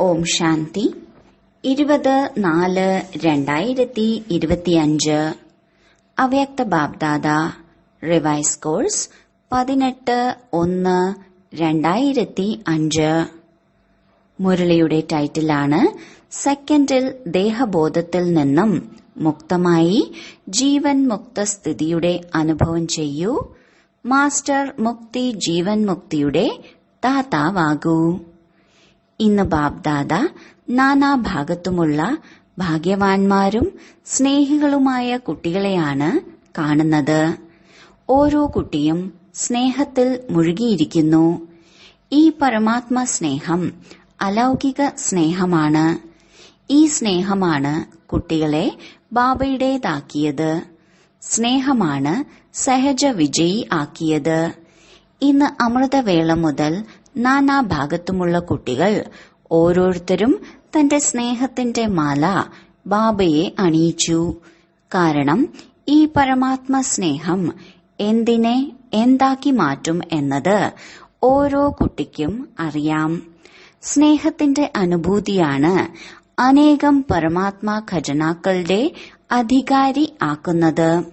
ഓം ശാന്തി 20-4-2025 അവ്യക്ത BapDada revise course 18-1-2005. മുരളിയുടെ ടൈറ്റിലാണ് സെക്കൻഡിൽ ദേഹബോധത്തിൽ നിന്നും മുക്തമായി ജീവൻ മുക്ത സ്ഥിതിയുടെ അനുഭവം ചെയ്യൂ. മാസ്റ്റർ മുക്തി ജീവൻ മുക്തിയുടെ ദാതാവാകൂ. ഇന്ന് ബാബ്ദാദ നാനാഭാഗത്തുമുള്ള ഭാഗ്യവാന്മാരും സ്നേഹികളുമായ കുട്ടികളെയാണ് കാണുന്നത്. ഓരോ കുട്ടിയും സ്നേഹത്തിൽ മുഴുകിയിരിക്കുന്നു. ഈ പരമാത്മ സ്നേഹം അലൗകിക സ്നേഹമാണ്. ഈ സ്നേഹമാണ് കുട്ടികളെ ബാബയുടേതാക്കിയത്. സ്നേഹമാണ് സഹജ വിജയി ആക്കിയത്. ഇന്ന് അമൃതവേള മുതൽ നാനാഭാഗത്തുമുള്ള കുട്ടികൾ ഓരോരുത്തരും തന്റെ സ്നേഹത്തിന്റെ മാല ബാബയെ അണിയിച്ചു. കാരണം ഈ പരമാത്മ സ്നേഹം എന്തിനെ എന്താക്കി മാറ്റും എന്നത് ഓരോ കുട്ടിക്കും അറിയാം. സ്നേഹത്തിന്റെ അനുഭൂതിയാണ് അനേകം പരമാത്മാ ഖജനാക്കളുടെ അധികാരി ആക്കുന്നത്.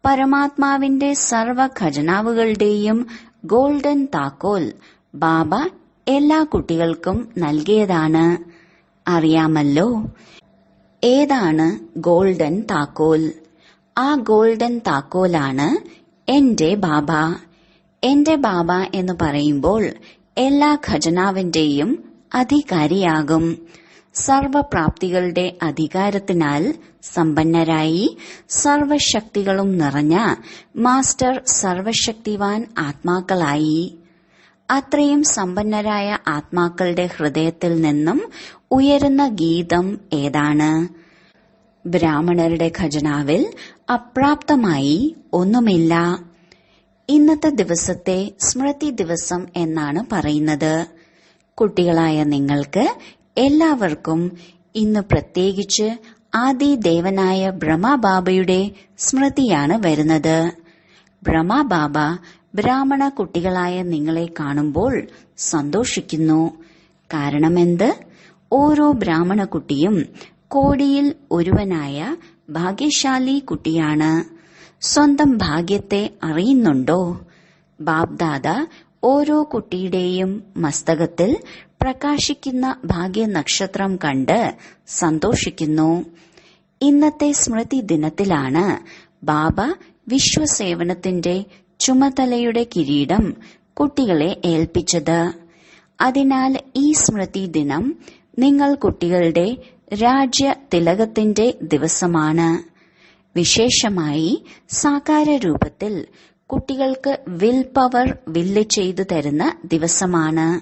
പരമാത്മാവിന്റെ സർവ ഖജനാവുകളുടെയും ഗോൾഡൻ താക്കോൽ ബാബ എല്ലാ കുട്ടികൾക്കും നൽകിയതാണ്. അറിയാമല്ലോ ഏതാണ് ഗോൾഡൻ താക്കോൽ? ആ ഗോൾഡൻ താക്കോലാണ് എന്റെ ബാബ. എന്റെ ബാബ എന്ന് പറയുമ്പോൾ എല്ലാ ഖജനാവിന്റെയും അധികാരിയാകും. സർവപ്രാപ്തികളുടെ അധികാരത്തിനാൽ സമ്പന്നരായി സർവശക്തികളും നിറഞ്ഞ മാസ്റ്റർ സർവശക്തിവാൻ ആത്മാക്കളായി. അത്രയും സമ്പന്നരായ ആത്മാക്കളുടെ ഹൃദയത്തിൽ നിന്നും ഉയരുന്ന ഗീതം ഏതാണ്? ബ്രാഹ്മണരുടെ ഖജനാവിൽ അപ്രാപ്തമായി ഒന്നുമില്ല. ഇന്നത്തെ ദിവസത്തെ സ്മൃതി ദിവസം എന്നാണ് പറയുന്നത്. കുട്ടികളായ നിങ്ങൾക്ക് എല്ലാവർക്കും ഇന്ന് പ്രത്യേകിച്ച് ആദിദേവനായ ബ്രഹ്മബാബയുടെ സ്മൃതിയാണ് വരുന്നത്. ബ്രഹ്മബാബ ബ്രാഹ്മണ കുട്ടികളായ നിങ്ങളെ കാണുമ്പോൾ സന്തോഷിക്കുന്നു. കാരണമെന്ത്? ഓരോ ബ്രാഹ്മണ കുട്ടിയും കോടിയിൽ ഒരുവനായ ഭാഗ്യശാലി കുട്ടിയാണ്. സ്വന്തം ഭാഗ്യത്തെ അറിയുന്നുണ്ടോ? ബാബ്ദാദ ഓരോ കുട്ടിയുടെയും മസ്തകത്തിൽ പ്രകാശിക്കുന്ന ഭാഗ്യനക്ഷത്രം കണ്ട് സന്തോഷിക്കുന്നു. ഇന്നത്തെ സ്മൃതി ദിനത്തിലാണ് ബാബ വിശ്വസേവനത്തിന്റെ ചുമതലയുടെ കിരീടം കുട്ടികളെ ഏൽപ്പിച്ചത്. അതിനാൽ ഈ സ്മൃതി ദിനം നിങ്ങൾ കുട്ടികളുടെ രാജ്യ തിലകത്തിന്റെ ദിവസമാണ്. വിശേഷമായി സാകാര രൂപത്തിൽ കുട്ടികൾക്ക് വിൽ പവർ വില്ല് ചെയ്തു തരുന്ന ദിവസമാണ്.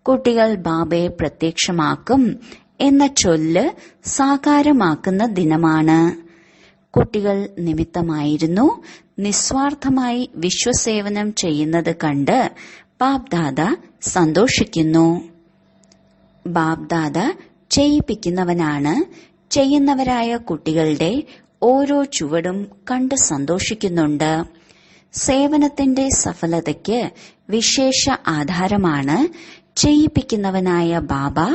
കുട്ടികൾ ബാബയെ പ്രത്യക്ഷമാക്കും എന്ന ചൊല്ല് സാകാരമാക്കുന്ന ദിനമാണ്. കുട്ടികൾ നിമിത്തമായിരുന്നു നിസ്വാർത്ഥമായി വിശ്വസേവനം ചെയ്യുന്നത് കണ്ട് ബാബ്ദാദ സന്തോഷിക്കുന്നു. ബാബ്ദാദ ചെയ്യിപ്പിക്കുന്നവനാണ്. ചെയ്യുന്നവരായ കുട്ടികളുടെ ഓരോ ചുവടും കണ്ട് സന്തോഷിക്കുന്നുണ്ട്. സേവനത്തിന്റെ സഫലതയ്ക്ക് വിശേഷ ആധാരമാണ് ചെയ്യിപ്പിക്കുന്നവനായ ബാബ.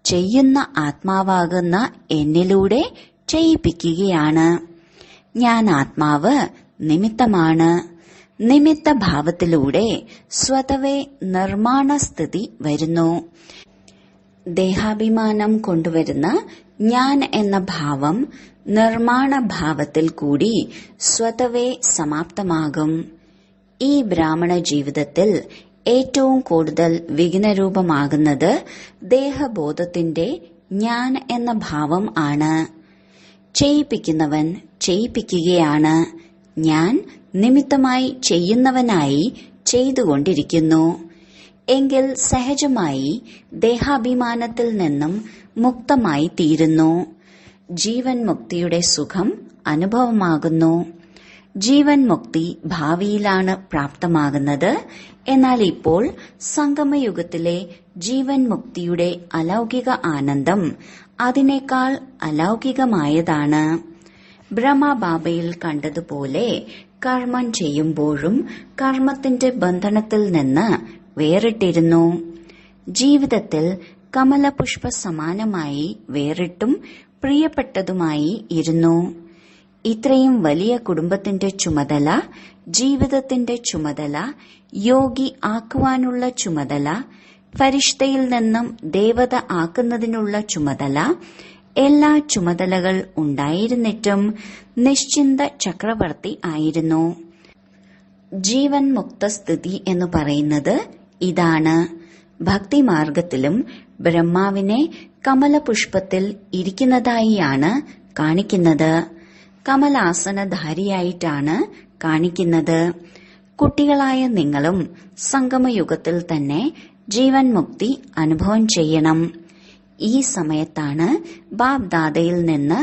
ചെയ്യുന്ന ആത്മാവാകുന്ന എന്നിലൂടെ ചെയ്യിപ്പിക്കുകയാണ്. ഞാൻ ആത്മാവ് നിമിത്തമാണ്. നിമിത്ത ഭാവത്തിലൂടെ സ്വതവേ നിർമ്മാണ സ്ഥിതി വരുന്നു. ദേഹാഭിമാനം കൊണ്ടുവരുന്ന ഞാൻ എന്ന ഭാവം നിർമ്മാണ ഭാവത്തിൽ കൂടി സ്വതവേ സമാപ്തമാകും. ഈ ബ്രാഹ്മണ ജീവിതത്തിൽ ഏറ്റവും കൂടുതൽ വിഘ്നരൂപമാകുന്നത് ദേഹബോധത്തിന്റെ ഞാൻ എന്ന ഭാവം ആണ്. ചെയ്യിപ്പിക്കുന്നവൻ ചെയ്യിപ്പിക്കുകയാണ്. ഞാൻ നിമിത്തമായി ചെയ്യുന്നവനായി ചെയ്തുകൊണ്ടിരിക്കുന്നു. എങ്കിൽ സഹജമായി ദേഹാഭിമാനത്തിൽ നിന്നും മുക്തമായി തീരുന്നു. ജീവൻ മുക്തിയുടെ സുഖം അനുഭവമാകുന്നു. ജീവൻ മുക്തി ഭാവിയിലാണ് പ്രാപ്തമാകുന്നത്. എന്നാൽ ഇപ്പോൾ സംഗമയുഗത്തിലെ ജീവൻ മുക്തിയുടെ അലൗകിക ആനന്ദം അതിനേക്കാൾ അലൗകികമായതാണ്. ബ്രഹ്മബാബയിൽ കണ്ടതുപോലെ കർമ്മം ചെയ്യുമ്പോഴും കർമ്മത്തിന്റെ ബന്ധനത്തിൽ നിന്ന് വേറിട്ടിരുന്നു. ജീവിതത്തിൽ കമലപുഷ്പ സമാനമായി വേറിട്ടും പ്രിയപ്പെട്ടതുമായി ഇരുന്നു. ഇത്രയും വലിയ കുടുംബത്തിന്റെ ചുമതല, ജീവിതത്തിന്റെ ചുമതല, യോഗി ആക്കുവാനുള്ള ചുമതല, ഫരിഷ്തയിൽ നിന്നും ദേവത ആക്കുന്നതിനുള്ള ചുമതല, എല്ലാ ചുമതലകൾ ഉണ്ടായിരുന്നിട്ടും നിശ്ചിന്ത ചക്രവർത്തി ആയിരുന്നു. ജീവൻ മുക്ത സ്ഥിതി എന്ന് പറയുന്നത് ഇതാണ്. ഭക്തിമാർഗത്തിലും ബ്രഹ്മാവിനെ കമലപുഷ്പത്തിൽ ഇരിക്കുന്നതായിയാണ് കാണിക്കുന്നത്. കമലാസനധാരിയായിട്ടാണ് കാണിക്കുന്നത്. കുട്ടികളായ നിങ്ങളും സംഗമയുഗത്തിൽ തന്നെ ജീവൻ മുക്തി അനുഭവം ചെയ്യണം. ഈ സമയത്താണ് ബാബ് ദാദയിൽ നിന്ന്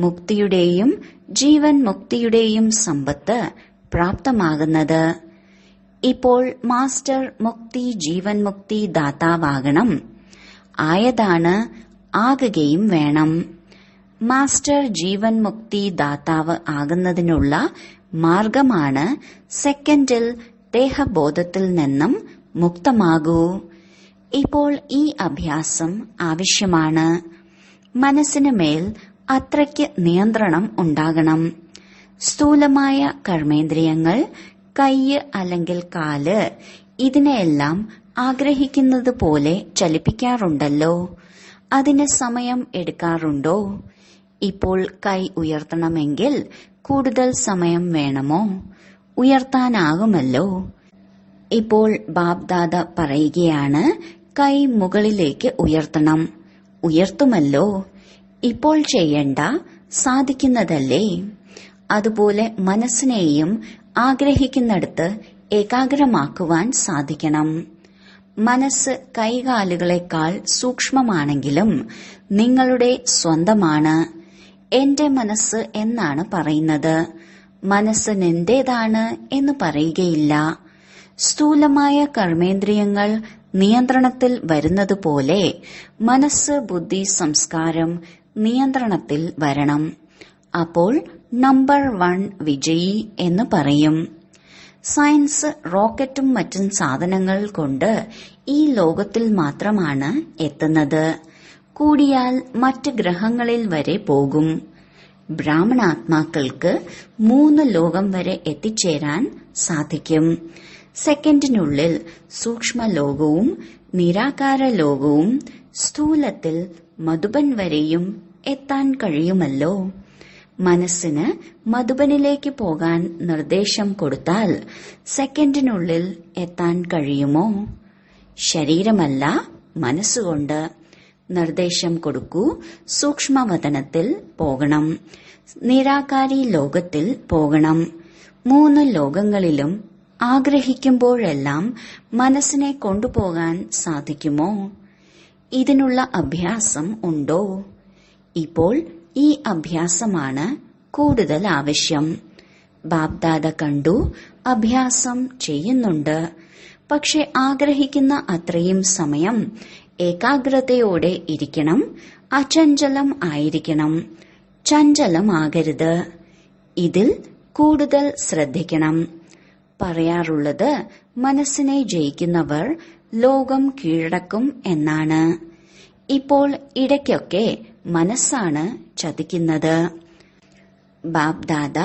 മുക്തിയുടെയും ജീവൻ മുക്തിയുടെയും സമ്പത്ത് പ്രാപ്തമാകുന്നത്. ഇപ്പോൾ മാസ്റ്റർ മുക്തി ജീവൻ മുക്തി ദാതാവാകണം. ആയതാണ്, ആകുകയും വേണം. മാസ്റ്റർ ജീവൻ മുക്തി ദാതാവ് ആകുന്നതിനുള്ള മാർഗമാണ് സെക്കൻഡിൽ ദേഹബോധത്തിൽ നിന്നും മുക്തമാകൂ. ഇപ്പോൾ ഈ അഭ്യാസം ആവശ്യമാണ്. മനസ്സിന് മേൽ അത്രയ്ക്ക് നിയന്ത്രണം ഉണ്ടാകണം. സ്ഥൂലമായ കർമ്മേന്ദ്രിയങ്ങൾ, കയ്യ് അല്ലെങ്കിൽ കാല്, ഇതിനെയെല്ലാം ആഗ്രഹിക്കുന്നത് പോലെ ചലിപ്പിക്കാറുണ്ടല്ലോ. അതിന് സമയം എടുക്കാറുണ്ടോ? ഇപ്പോൾ കൈ ഉയർത്തണമെങ്കിൽ കൂടുതൽ സമയം വേണമോ? ഉയർത്താനാകുമല്ലോ. ഇപ്പോൾ ബാബ്ദാദ പറയുകയാണ്, കൈ മുകളിലേക്ക് ഉയർത്തണം. ഉയർത്തുമല്ലോ. ഇപ്പോൾ ചെയ്യണ്ട, സാധിക്കുന്നതല്ലേ. അതുപോലെ മനസ്സിനെയും ആഗ്രഹിക്കുന്നിടത്ത് ഏകാഗ്രമാക്കുവാൻ സാധിക്കണം. മനസ്സ് കൈകാലുകളെക്കാൾ സൂക്ഷ്മമാണെങ്കിലും നിങ്ങളുടെ സ്വന്തമാണ്. എന്റെ മനസ്സ് എന്നാണ് പറയുന്നത്. മനസ്സ് നിന്റേതാണ് എന്ന് പറയുകയില്ല. സ്ഥൂലമായ കർമ്മേന്ദ്രിയങ്ങൾ നിയന്ത്രണത്തിൽ വരുന്നതുപോലെ മനസ്സ്, ബുദ്ധി, സംസ്കാരം നിയന്ത്രണത്തിൽ വരണം. അപ്പോൾ നമ്പർ 1 വിജയി എന്ന് പറയും. സയൻസ് റോക്കറ്റും മറ്റും സാധനങ്ങൾ കൊണ്ട് ഈ ലോകത്തിൽ മാത്രമാണ് എത്തുന്നത്. കൂടിയാൽ മറ്റ് ഗ്രഹങ്ങളിൽ വരെ പോകും. ബ്രാഹ്മണാത്മാക്കൾക്ക് 3 ലോകം വരെ എത്തിച്ചേരാൻ സാധിക്കും. സെക്കൻഡിനുള്ളിൽ സൂക്ഷ്മലോകവും നിരാകാര ലോകവും സ്ഥൂലത്തിൽ മധുബൻ വരെയും എത്താൻ കഴിയുമല്ലോ. മനസ്സിന് മധുബനിലേക്ക് പോകാൻ നിർദ്ദേശം കൊടുത്താൽ സെക്കൻഡിനുള്ളിൽ എത്താൻ കഴിയുമോ? ശരീരമല്ല, മനസ്സുകൊണ്ട് നിർദ്ദേശം കൊടുക്കൂ. സൂക്ഷ്മവതനത്തിൽ പോകണം, നിരാകാരി ലോകത്തിൽ പോകണം. 3 ലോകങ്ങളിലും ആഗ്രഹിക്കുമ്പോഴെല്ലാം മനസ്സിനെ കൊണ്ടുപോകാൻ സാധിക്കുമോ? ഇതിനുള്ള അഭ്യാസം ഉണ്ടോ? ഇപ്പോൾ ഈ അഭ്യാസമാണ് കൂടുതൽ ആവശ്യം. ബാബ്ദാദ കണ്ടു, അഭ്യാസം ചെയ്യുന്നുണ്ട്. പക്ഷെ ആഗ്രഹിക്കുന്ന അത്രയും സമയം ഏകാഗ്രതയോടെ ഇരിക്കണം. അചഞ്ചലം ആയിരിക്കണം. ചഞ്ചലമാകരുത്. ഇതിൽ കൂടുതൽ ശ്രദ്ധിക്കണം. പറയാറുള്ളത്, മനസ്സിനെ ജയിക്കുന്നവർ ലോകം കീഴടക്കും എന്നാണ്. ഇപ്പോൾ ഇടയ്ക്കൊക്കെ മനസ്സാണ് ചതിക്കുന്നത്. ബാബ്ദാദ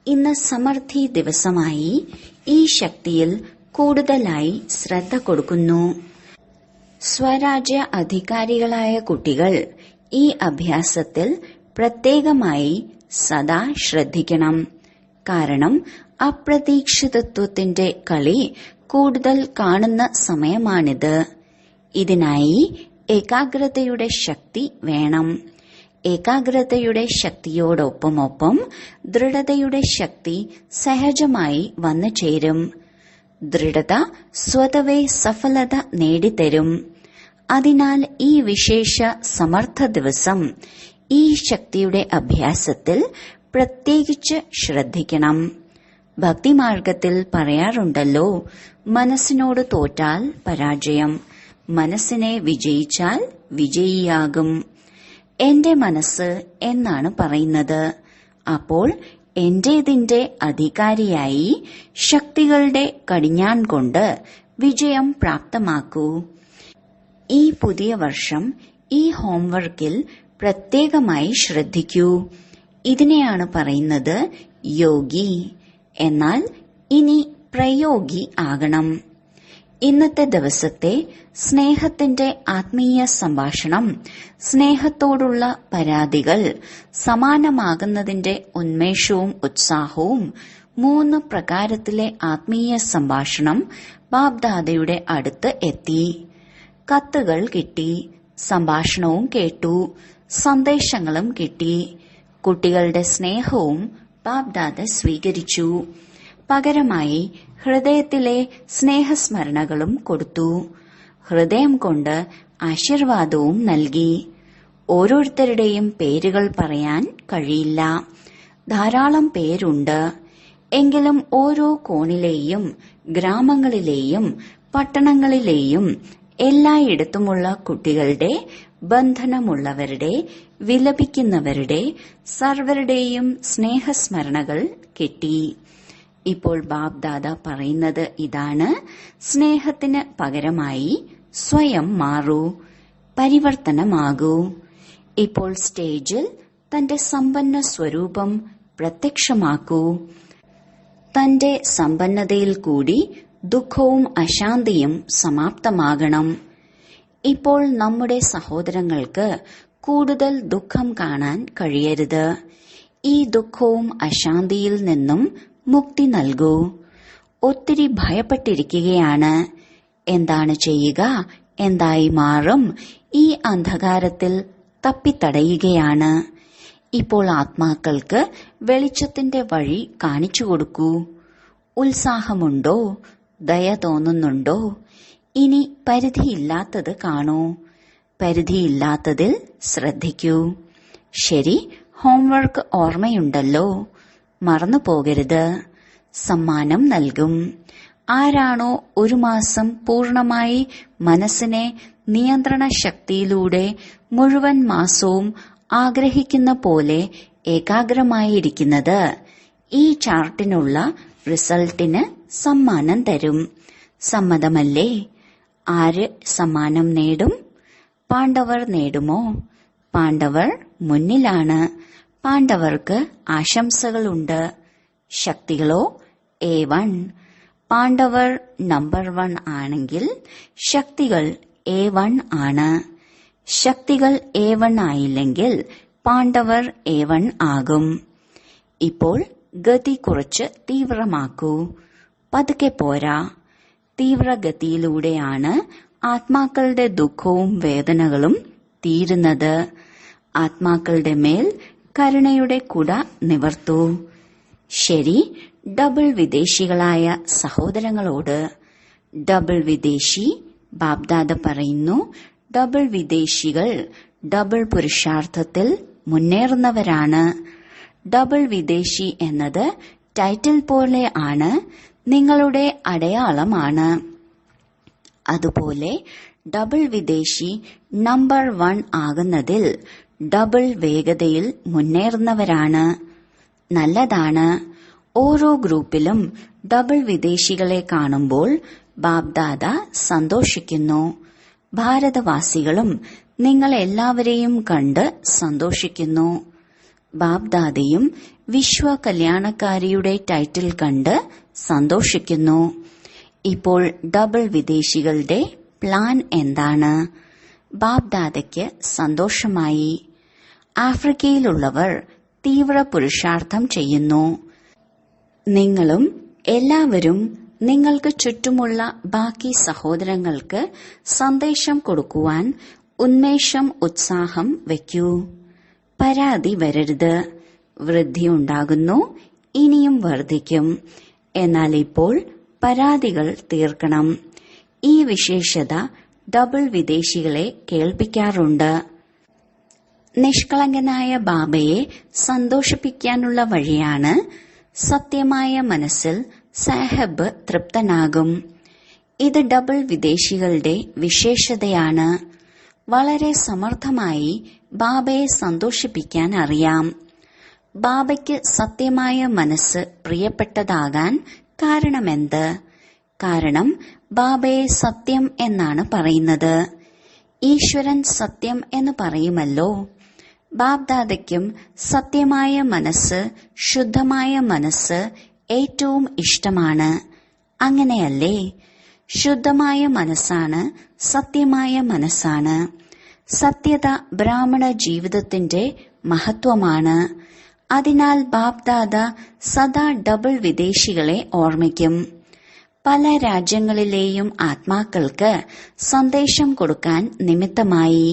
ഇന്ന് സമൃദ്ധി ദിവസമായി ഈ ശക്തിയിൽ കൂടുതലായി ശ്രദ്ധ കൊടുക്കുന്നു. സ്വരാജ്യ അധികാരികളായ കുട്ടികൾ ഈ അഭ്യാസത്തിൽ പ്രത്യേകമായി സദാ ശ്രദ്ധിക്കണം. കാരണം അപ്രതീക്ഷിതത്വത്തിന്റെ കളി കൂടുതൽ കാണുന്ന സമയമാണിത്. ഇതിനായി ഏകാഗ്രതയുടെ ശക്തി വേണം. ഏകാഗ്രതയുടെ ശക്തിയോടൊപ്പമൊപ്പം ദൃഢതയുടെ ശക്തി സഹജമായി വന്നു ചേരും. ദൃഢത സ്വതവേ സഫലത നേടിത്തരും. അതിനാൽ ഈ വിശേഷ സമർത്ഥ ദിവസം ഈ ശക്തിയുടെ അഭ്യാസത്തിൽ പ്രത്യേകിച്ച് ശ്രദ്ധിക്കണം. ഭക്തിമാർഗത്തിൽ പറയാറുണ്ടല്ലോ, മനസ്സിനോട് തോറ്റാൽ പരാജയം, മനസ്സിനെ വിജയിച്ചാൽ വിജയിയാകും. എന്റെ മനസ്സ് എന്നാണ് പറയുന്നത്. അപ്പോൾ എന്റേതിന്റെ അധികാരിയായി ശക്തികളുടെ കടിഞ്ഞാൺ കൊണ്ട് വിജയം പ്രാപ്തമാക്കൂ. ഈ പുതിയ വർഷം ഈ ഹോംവർക്കിൽ പ്രത്യേകമായി ശ്രദ്ധിക്കൂ. ഇതിനെയാണ് പറയുന്നത് യോഗി. എന്നാൽ ഇനി പ്രയോഗി ആകണം. ഇന്നത്തെ ദിവസത്തെ സ്നേഹത്തിന്റെ ആത്മീയ സംഭാഷണം, സ്നേഹത്തോടുള്ള പരാതികൾ, സമാനമാകുന്നതിന്റെ ഉന്മേഷവും ഉത്സാഹവും, 3 പ്രകാരത്തിലെ ആത്മീയ സംഭാഷണം ബാബ്ദാദയുടെ അടുത്ത് എത്തി. കത്തുകൾ കിട്ടി, സംഭാഷണവും കേട്ടു, സന്ദേശങ്ങളും കിട്ടി. കുട്ടികളുടെ സ്നേഹവും ബാബ്ദാദ സ്വീകരിച്ചു. പകരമായി ഹൃദയത്തിലെ സ്നേഹസ്മരണകളും കൊടുത്തു. ഹൃദയം കൊണ്ട് ആശീർവാദവും നൽകി. ഓരോരുത്തരുടെയും പേരുകൾ പറയാൻ കഴിയില്ല. ധാരാളം പേരുണ്ട്. എങ്കിലും ഓരോ കോണിലെയും ഗ്രാമങ്ങളിലെയും പട്ടണങ്ങളിലെയും എല്ലായിടത്തുമുള്ള കുട്ടികളുടെ, ബന്ധനമുള്ളവരുടെ, വിലപിക്കുന്നവരുടെ, സർവരുടെയും സ്നേഹസ്മരണകൾ കിട്ടി. ഇപ്പോൾ ബാബ്ദാദ പറയുന്നത് ഇതാണ്: സ്നേഹത്തിന് പകരമായി സ്വയം മാറൂ, പരിവർത്തനമാകൂ. ഇപ്പോൾ സ്റ്റേജിൽ തന്റെ സമ്പന്ന സ്വരൂപം പ്രത്യക്ഷമാക്കൂ. തന്റെ സമ്പന്നതയിൽ കൂടി ദുഃഖവും അശാന്തിയും സമാപ്തമാകണം. ഇപ്പോൾ നമ്മുടെ സഹോദരങ്ങൾക്ക് കൂടുതൽ ദുഃഖം കാണാൻ കഴിയരുത്. ഈ ദുഃഖവും അശാന്തിയിൽ നിന്നും മുക്തി നൽകൂ. ഒത്തിരി ഭയപ്പെട്ടിരിക്കുകയാണ്. എന്താണ് ചെയ്യുക, എന്തായി മാറും, ഈ അന്ധകാരത്തിൽ തപ്പിത്തടയുകയാണ്. ഇപ്പോൾ ആത്മാക്കൾക്ക് വെളിച്ചത്തിന്റെ വഴി കാണിച്ചു കൊടുക്കൂ. ഉത്സാഹമുണ്ടോ, ദയ തോന്നുന്നുണ്ടോ? ഇനി പരിധിയില്ലാത്തത് കാണൂ. പരിധിയില്ലാത്തതിൽ ശ്രദ്ധിക്കൂ. ശരി, ഹോംവർക്ക് ഓർമ്മയുണ്ടല്ലോ, മറന്നു പോകരുത്. സമ്മാനം നൽകും. ആരാണോ 1 മാസം പൂർണമായി മനസ്സിനെ നിയന്ത്രണ ശക്തിയിലൂടെ മുഴുവൻ മാസവും ആഗ്രഹിക്കുന്ന പോലെ ഏകാഗ്രമായിരിക്കുന്നത്, ഈ ചാർട്ടിനുള്ള റിസൾട്ടിന് സമ്മാനം തരും. സമ്മതമല്ലേ? ആര് സമ്മാനം നേടും? പാണ്ഡവർ നേടുമോ? പാണ്ഡവർ മുന്നിലാണ്. പാണ്ഡവർക്ക് ആശംസകളുണ്ട്. ശക്തികളോ A1. പാണ്ഡവർ നമ്പർ 1 ആണെങ്കിൽ ശക്തികൾ A1 ആണ്. ശക്തികൾ A1 ആയില്ലെങ്കിൽ പാണ്ഡവർ A1 ആകും. ഇപ്പോൾ ഗതി കുറച്ച് തീവ്രമാക്കൂ. പതുക്കെ പോരാ. തീവ്രഗതിയിലൂടെയാണ് ആത്മാക്കളുടെ ദുഃഖവും വേദനകളും തീരുന്നത്. ആത്മാക്കളുടെ മേൽ കരുണയുടെ കുട നിവർത്തൂ. ശരി, ഡബിൾ വിദേശികളായ സഹോദരങ്ങളോട്. ഡബിൾ വിദേശി ബാബ്ദാദ പറയുന്നു, ഡബിൾ വിദേശികൾ ഡബിൾ പുരുഷാർത്ഥത്തിൽ മുന്നേറുന്നവരാണ്. ഡബിൾ വിദേശി എന്നത് ടൈറ്റിൽ പോലെ ആണ്, നിങ്ങളുടെ അടയാളമാണ്. അതുപോലെ ഡബിൾ വിദേശി നമ്പർ 1 ആകുന്നതിൽ ഡബിൾ വേഗതയിൽ മുന്നേറുന്നവരാണ്. നല്ലതാണ്. ഓരോ ഗ്രൂപ്പിലും ഡബിൾ വിദേശികളെ കാണുമ്പോൾ ബാബ്ദാദ സന്തോഷിക്കുന്നു. ഭാരതവാസികളും നിങ്ങൾ എല്ലാവരെയും കണ്ട് സന്തോഷിക്കുന്നു. ബാബ്ദാദയും വിശ്വ കല്യാണക്കാരിയുടെ ടൈറ്റിൽ കണ്ട് സന്തോഷിക്കുന്നു. ഇപ്പോൾ ഡബിൾ വിദേശികളുടെ പ്ലാൻ എന്താണ്? ബാബ്ദാദയ്ക്ക് സന്തോഷമായി. ആഫ്രിക്കയിലുള്ളവർ തീവ്ര പുരുഷാർത്ഥം ചെയ്യുന്നു. നിങ്ങളും എല്ലാവരും നിങ്ങൾക്ക് ചുറ്റുമുള്ള ബാക്കി സഹോദരങ്ങൾക്ക് സന്ദേശം കൊടുക്കുവാൻ ഉന്മേഷം, ഉത്സാഹം വയ്ക്കൂ. പരാതി വരരുത്. വൃദ്ധിയുണ്ടാകുന്നു, ഇനിയും വർദ്ധിക്കും. എന്നാൽ ഇപ്പോൾ പരാതികൾ തീർക്കണം. ഈ വിശേഷത ഡബിൾ വിദേശികളെ കേൾപ്പിക്കാറുണ്ട്. നിഷ്കളങ്കനായ ബാബയെ സന്തോഷിപ്പിക്കാനുള്ള വഴിയാണ് സത്യമായ മനസ്സിൽ സാഹബ് തൃപ്തനാകും. ഇത് ഡബിൾ വിദേശികളുടെ വിശേഷതയാണ്. വളരെ സമർത്ഥമായി ബാബയെ സന്തോഷിപ്പിക്കാൻ അറിയാം. ബാബയ്ക്ക് സത്യമായ മനസ്സ് പ്രിയപ്പെട്ടതാകാൻ കാരണമെന്ത്? കാരണം ബാബയെ സത്യം എന്നാണ് പറയുന്നത്. ഈശ്വരൻ സത്യം എന്ന് പറയുമല്ലോ. ബാബ്ദാദയ്ക്കും സത്യമായ മനസ്സ്, ശുദ്ധമായ മനസ്സ് ഏറ്റവും ഇഷ്ടമാണ്. അങ്ങനെയല്ലേ? ശുദ്ധമായ മനസ്സാണ് സത്യമായ മനസ്സാണ്. സത്യത ബ്രാഹ്മണ ജീവിതത്തിന്റെ മഹത്വമാണ്. അതിനാൽ ബാബ്ദാദ സദാ ഡബിൾ വിദേശികളെ ഓർമ്മിക്കും. പല രാജ്യങ്ങളിലെയും ആത്മാക്കൾക്ക് സന്ദേശം കൊടുക്കാൻ നിമിത്തമായി.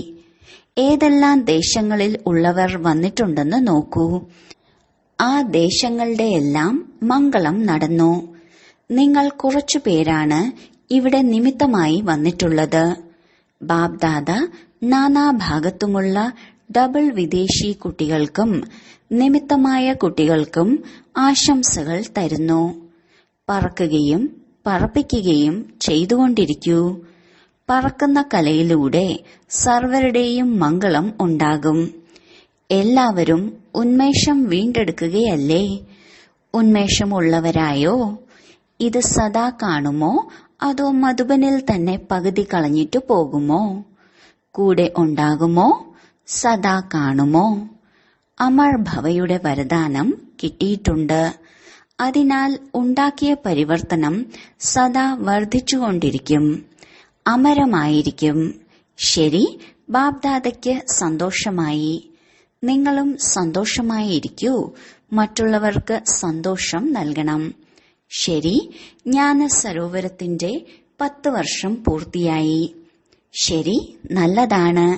ഏതെല്ലാം ദേശങ്ങളിൽ ഉള്ളവർ വന്നിട്ടുണ്ടെന്ന് നോക്കൂ. ആ ദേശങ്ങളുടെയെല്ലാം മംഗളം നടന്നു. നിങ്ങൾ കുറച്ചു പേരാണ് ഇവിടെ നിമിത്തമായി വന്നിട്ടുള്ളത്. ബാബ്ദാദ നാനാഭാഗത്തുമുള്ള ഡബിൾ വിദേശി കുട്ടികൾക്കും നിമിത്തമായ കുട്ടികൾക്കും ആശംസകൾ തരുന്നു. പറക്കുകയും പറപ്പിക്കുകയും ചെയ്തുകൊണ്ടിരിക്കൂ. പറക്കുന്ന കലയിലൂടെ സർവരുടെയും മംഗളം ഉണ്ടാകും. എല്ലാവരും ഉന്മേഷം വീണ്ടെടുക്കുകയല്ലേ? ഉന്മേഷമുള്ളവരായോ? ഇത് സദാ കാണുമോ അതോ മധുബനിൽ തന്നെ പകുതി കളഞ്ഞിട്ടു പോകുമോ? കൂടെ ഉണ്ടാകുമോ? സദാ കാണുമോ? അമർ ഭവയുടെ വരദാനം കിട്ടിയിട്ടുണ്ട്. അതിനാൽ ഉണ്ടാക്കിയ പരിവർത്തനം സദാ വർദ്ധിച്ചുകൊണ്ടിരിക്കും, അമരമായിരിക്കും. ശരി, ബാബ്ദാദയ്ക്ക് സന്തോഷമായി. നിങ്ങളും സന്തോഷമായിരിക്കൂ. മറ്റുള്ളവർക്ക് സന്തോഷം നൽകണം. ശരി, ജ്ഞാന സരോവരത്തിന്റെ 10 വർഷം പൂർത്തിയായി. ശരി, നല്ലതാണ്.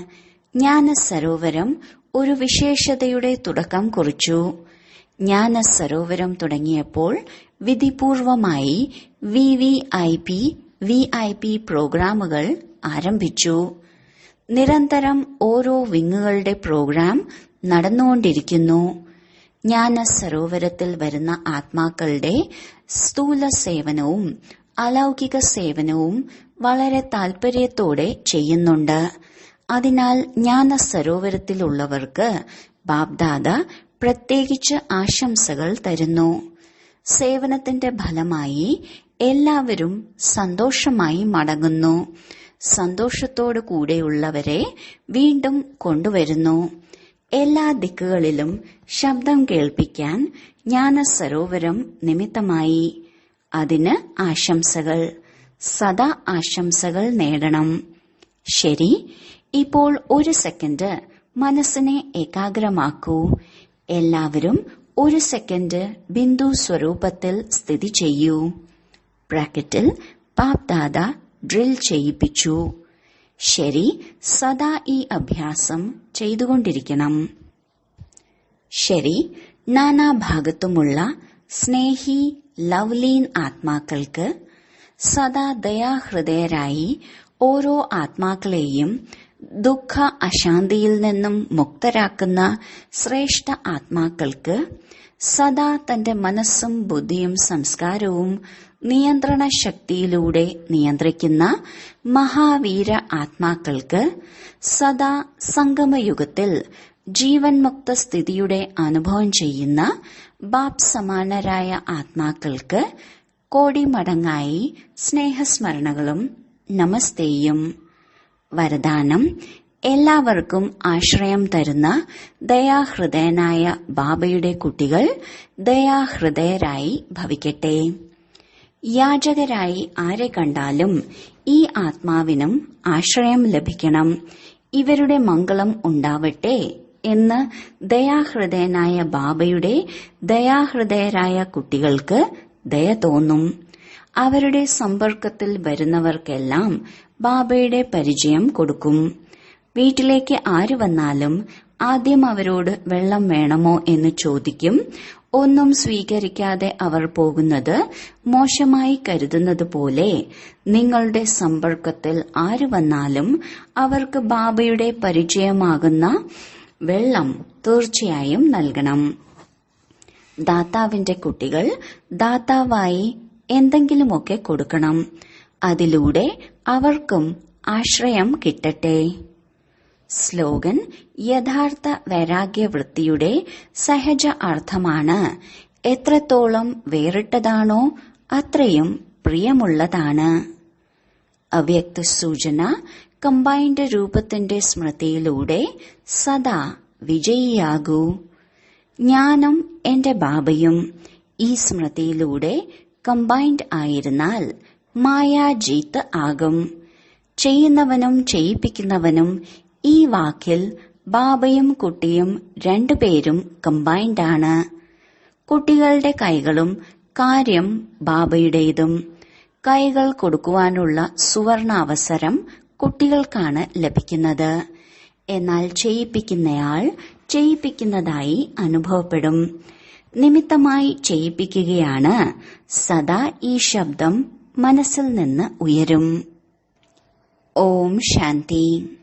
ജ്ഞാന സരോവരം ഒരു വിശേഷതയുടെ തുടക്കം കുറിച്ചു. ജ്ഞാന സരോവരം തുടങ്ങിയപ്പോൾ വിധിപൂർവമായി VIP പ്രോഗ്രാമുകൾ ആരംഭിച്ചു. നിരന്തരം ഓരോ വിങ്ങുകളുടെ പ്രോഗ്രാം നടന്നുകൊണ്ടിരിക്കുന്നു. ജ്ഞാന സരോവരത്തിൽ വരുന്ന ആത്മാക്കളുടെ സ്ഥൂല സേവനവും അലൗകിക സേവനവും വളരെ താൽപര്യത്തോടെ ചെയ്യുന്നുണ്ട്. അതിനാൽ ജ്ഞാന സരോവരത്തിലുള്ളവർക്ക് ബാബ്ദാദ പ്രത്യേകിച്ച് ആശംസകൾ തരുന്നു. സേവനത്തിന്റെ ഫലമായി എല്ലാവരും സന്തോഷമായി മടങ്ങുന്നു. സന്തോഷത്തോടു കൂടെയുള്ളവരെ വീണ്ടും കൊണ്ടുവരുന്നു. എല്ലാ ദിക്കുകളിലും ശബ്ദം കേൾപ്പിക്കാൻ ജ്ഞാന സരോവരം നിമിത്തമായി. അതിന് ആശംസകൾ. സദാ ആശംസകൾ നേടണം. ശരി, ഇപ്പോൾ 1 സെക്കൻഡ് മനസ്സിനെ ഏകാഗ്രമാക്കൂ. എല്ലാവരും 1 സെക്കൻഡ് ബിന്ദു സ്വരൂപത്തിൽ സ്ഥിതി ചെയ്യൂ. ബ്രാക്കറ്റിൽ ബാബ്ദാദ ഡ്രിൽ ചെയ്യിപ്പിച്ചു. ശരി, സദാ ഈ അഭ്യാസം ചെയ്തുകൊണ്ടിരിക്കണം. ശരി, നാനാഭാഗത്തുമുള്ള സ്നേഹി ലവ്ലീൻ ആത്മാക്കൾക്ക് സദാ ദയാഹൃദയരായി ഓരോ ആത്മാക്കളെയും ദുഃഖ അശാന്തിയിൽ നിന്നും മുക്തരാക്കുന്ന ശ്രേഷ്ഠ ആത്മാക്കൾക്ക് സദാ തന്റെ മനസ്സും ബുദ്ധിയും സംസ്കാരവും നിയന്ത്രണ ശക്തിയിലൂടെ നിയന്ത്രിക്കുന്ന മഹാവീര ആത്മാക്കൾക്ക് സദാ സംഗമയുഗത്തിൽ ജീവൻ മുക്ത സ്ഥിതിയുടെ അനുഭവം ചെയ്യുന്ന ബാപ് സമാനരായ ആത്മാക്കൾക്ക് കോടിമടങ്ങായി സ്നേഹസ്മരണകളും നമസ്തേയും. വരദാനം: എല്ലാവർക്കും ആശ്രയം തരുന്ന ദയാഹൃദയനായ ബാബയുടെ കുട്ടികൾ ദയാഹൃദയരായി ഭവിക്കട്ടെ. യാചകരായി ആരെ കണ്ടാലും ഈ ആത്മാവിനും ആശ്രയം ലഭിക്കണം, ഇവരുടെ മംഗളം ഉണ്ടാവട്ടെ എന്ന് ദയാഹൃദയനായ ബാബയുടെ ദയാഹൃദയരായ കുട്ടികൾക്ക് ദയ തോന്നും. അവരുടെ സമ്പർക്കത്തിൽ വരുന്നവർക്കെല്ലാം ബാബയുടെ പരിചയം കൊടുക്കും. വീട്ടിലേക്ക് ആര് വന്നാലും ആദ്യം അവരോട് വെള്ളം വേണമോ എന്ന് ചോദിക്കും. ഒന്നും സ്വീകരിക്കാതെ അവർ പോകുന്നത് മോശമായി കരുതുന്നത് പോലെ നിങ്ങളുടെ സമ്പർക്കത്തിൽ ആര് വന്നാലും അവർക്ക് ബാബയുടെ പരിചയമാകുന്ന വെള്ളം തീർച്ചയായും നൽകണം. ദാതാവിന്റെ കുട്ടികൾ ദാതാവായി എന്തെങ്കിലുമൊക്കെ കൊടുക്കണം. അതിലൂടെ അവർക്കും ആശ്രയം കിട്ടട്ടെ. സ്ലോഗൻ: യഥാർത്ഥ വൈരാഗ്യവൃത്തിയുടെ സഹജ അർത്ഥമാണ് എത്രത്തോളം വേറിട്ടതാണോ അത്രയും പ്രിയമുള്ളതാണ്. അവ്യക്ത സൂചന: കമ്പൈൻഡ് രൂപത്തിന്റെ സ്മൃതിയിലൂടെ സദാ വിജയിയാകൂ. ഞാനും എന്റെ ബാബയും ഈ സ്മൃതിയിലൂടെ കമ്പൈൻഡ് ആയിരുന്നാൽ മായാജീത്ത് ആകും. ചെയ്യുന്നവനും ചെയ്യിപ്പിക്കുന്നവനും ഈ വാക്കിൽ ബാബയും കുട്ടിയും രണ്ടുപേരും കമ്പൈൻഡാണ്. കുട്ടികളുടെ കൈകളും കാര്യം ബാബയുടേതും. കൈകൾ കൊടുക്കുവാനുള്ള സുവർണ അവസരം കുട്ടികൾക്കാണ് ലഭിക്കുന്നത്. എന്നാൽ ചെയ്യിപ്പിക്കുന്നയാൾ ചെയ്യിപ്പിക്കുന്നതായി അനുഭവപ്പെടും. നിമിത്തമായി ചെയ്യിപ്പിക്കുകയാണ്. സദാ ഈ ശബ്ദം മനസ്സിൽ നിന്ന് ഉയരും. ഓം ശാന്തി.